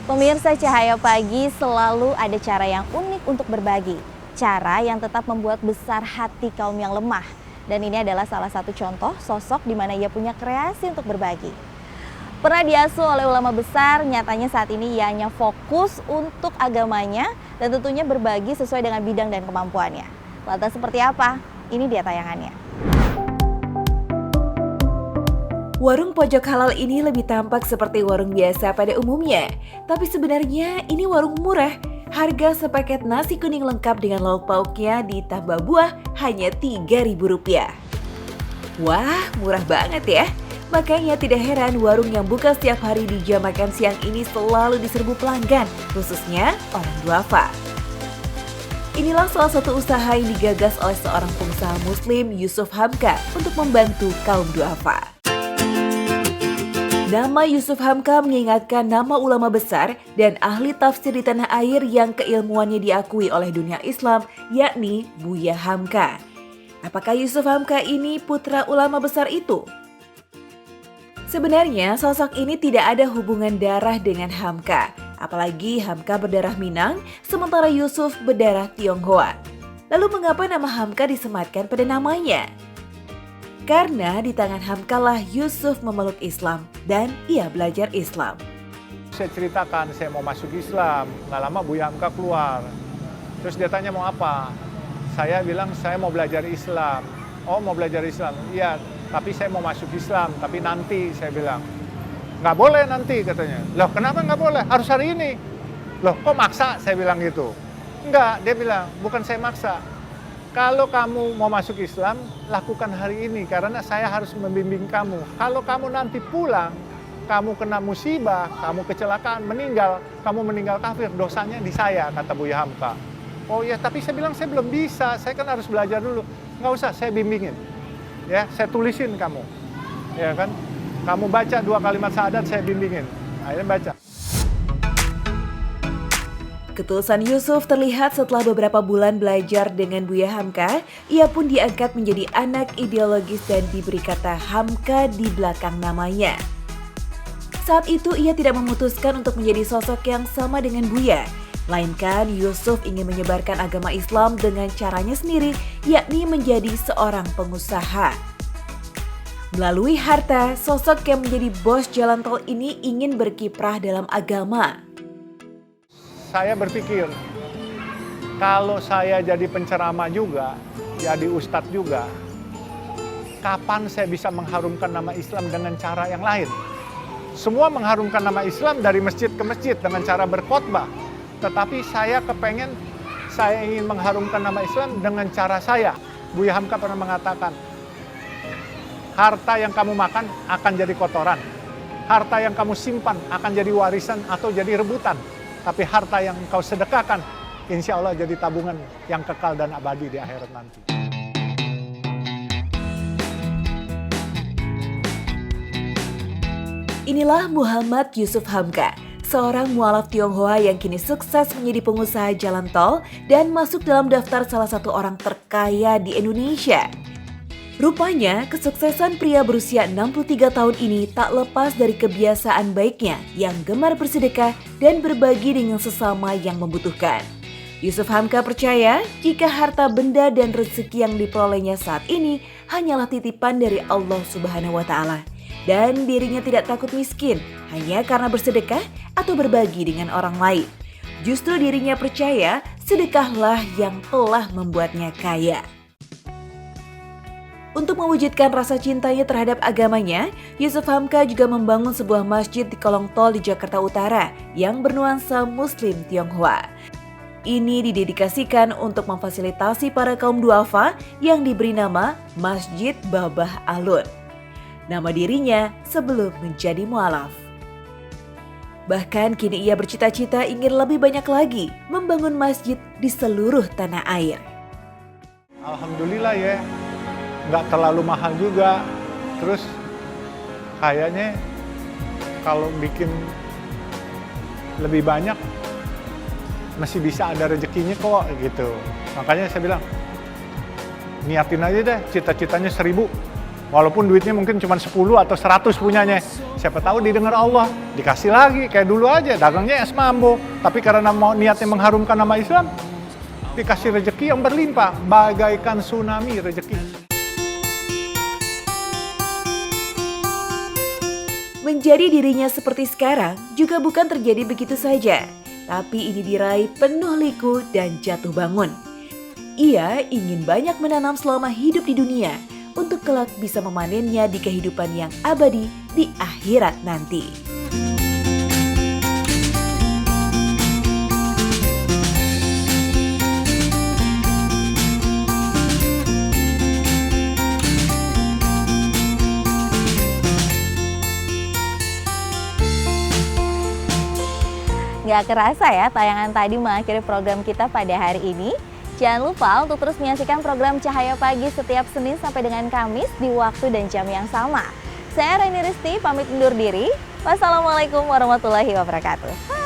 Pemirsa Cahaya Pagi, selalu ada cara yang unik untuk berbagi. Cara yang tetap membuat besar hati kaum yang lemah. Dan ini adalah salah satu contoh sosok di mana ia punya kreasi untuk berbagi. Pernah diasuh oleh ulama besar, nyatanya saat ini ia hanya fokus untuk agamanya dan tentunya berbagi sesuai dengan bidang dan kemampuannya. Lantas seperti apa? Ini dia tayangannya. Warung pojok halal ini lebih tampak seperti warung biasa pada umumnya. Tapi sebenarnya ini warung murah. Harga sepaket nasi kuning lengkap dengan lauk pauknya ditambah buah hanya Rp3.000. Wah, murah banget ya. Makanya tidak heran warung yang buka setiap hari di jam makan siang ini selalu diserbu pelanggan, khususnya orang duafa. Inilah salah satu usaha yang digagas oleh seorang pengusaha muslim, Yusuf Hamka, untuk membantu kaum duafa. Nama Yusuf Hamka mengingatkan nama ulama besar dan ahli tafsir di tanah air yang keilmuannya diakui oleh dunia Islam, yakni Buya Hamka. Apakah Yusuf Hamka ini putra ulama besar itu? Sebenarnya sosok ini tidak ada hubungan darah dengan Hamka, apalagi Hamka berdarah Minang, sementara Yusuf berdarah Tionghoa. Lalu mengapa nama Hamka disematkan pada namanya? Karena di tangan Hamka lah Yusuf memeluk Islam dan ia belajar Islam. Saya ceritakan saya mau masuk Islam, nggak lama Buya Hamka keluar. Terus dia tanya mau apa? Saya bilang saya mau belajar Islam. Oh mau belajar Islam? Iya, tapi saya mau masuk Islam, tapi nanti saya bilang. Nggak boleh nanti katanya. Loh kenapa nggak boleh? Harus hari ini. Loh kok maksa? Saya bilang gitu. Enggak, dia bilang bukan saya maksa. Kalau kamu mau masuk Islam, lakukan hari ini karena saya harus membimbing kamu. Kalau kamu nanti pulang, kamu kena musibah, kamu kecelakaan, meninggal, kamu meninggal kafir, dosanya di saya, kata Buya Hamka. Oh ya, tapi saya bilang saya belum bisa, saya kan harus belajar dulu. Nggak usah, saya bimbingin. Ya, saya tulisin kamu. Ya kan? Kamu baca 2 kalimat syahadat, saya bimbingin. Akhirnya baca. Ketulusan Yusuf terlihat setelah beberapa bulan belajar dengan Buya Hamka, ia pun diangkat menjadi anak ideologis dan diberi kata Hamka di belakang namanya. Saat itu ia tidak memutuskan untuk menjadi sosok yang sama dengan Buya, melainkan Yusuf ingin menyebarkan agama Islam dengan caranya sendiri, yakni menjadi seorang pengusaha. Melalui harta, sosok yang menjadi bos jalan tol ini ingin berkiprah dalam agama. Saya berpikir, kalau saya jadi penceramah juga, jadi ustadz juga, kapan saya bisa mengharumkan nama Islam dengan cara yang lain? Semua mengharumkan nama Islam dari masjid ke masjid dengan cara berkhotbah. Tetapi saya kepengen, saya ingin mengharumkan nama Islam dengan cara saya. Buya Hamka pernah mengatakan, harta yang kamu makan akan jadi kotoran. Harta yang kamu simpan akan jadi warisan atau jadi rebutan. Tapi harta yang kau sedekahkan, insya Allah jadi tabungan yang kekal dan abadi di akhirat nanti. Inilah Muhammad Yusuf Hamka, seorang mualaf Tionghoa yang kini sukses menjadi pengusaha jalan tol dan masuk dalam daftar salah satu orang terkaya di Indonesia. Rupanya, kesuksesan pria berusia 63 tahun ini tak lepas dari kebiasaan baiknya yang gemar bersedekah dan berbagi dengan sesama yang membutuhkan. Yusuf Hamka percaya jika harta benda dan rezeki yang diperolehnya saat ini hanyalah titipan dari Allah Subhanahu wa Ta'ala. Dan dirinya tidak takut miskin hanya karena bersedekah atau berbagi dengan orang lain. Justru dirinya percaya sedekahlah yang telah membuatnya kaya. Untuk mewujudkan rasa cintanya terhadap agamanya, Yusuf Hamka juga membangun sebuah masjid di kolong tol di Jakarta Utara yang bernuansa Muslim Tionghoa. Ini didedikasikan untuk memfasilitasi para kaum duafa yang diberi nama Masjid Babah Alun. Nama dirinya sebelum menjadi mualaf. Bahkan kini ia bercita-cita ingin lebih banyak lagi membangun masjid di seluruh tanah air. Alhamdulillah ya. Nggak terlalu mahal juga, terus kayaknya kalau bikin lebih banyak masih bisa ada rezekinya kok gitu. Makanya saya bilang niatin aja deh, cita-citanya 1000. Walaupun duitnya mungkin cuma 10 atau 100 punyanya. Siapa tahu didengar Allah, dikasih lagi. Kayak dulu aja, dagangnya es mambo. Tapi karena mau niatnya mengharumkan nama Islam, dikasih rezeki yang berlimpah, bagaikan tsunami rezeki. Menjadi dirinya seperti sekarang juga bukan terjadi begitu saja, tapi ini diraih penuh liku dan jatuh bangun. Ia ingin banyak menanam selama hidup di dunia, untuk kelak bisa memanennya di kehidupan yang abadi di akhirat nanti. Nggak kerasa ya, tayangan tadi mengakhiri program kita pada hari ini. Jangan lupa untuk terus menyaksikan program Cahaya Pagi setiap Senin sampai dengan Kamis di waktu dan jam yang sama. Saya Raini Risti, pamit undur diri. Wassalamualaikum warahmatullahi wabarakatuh.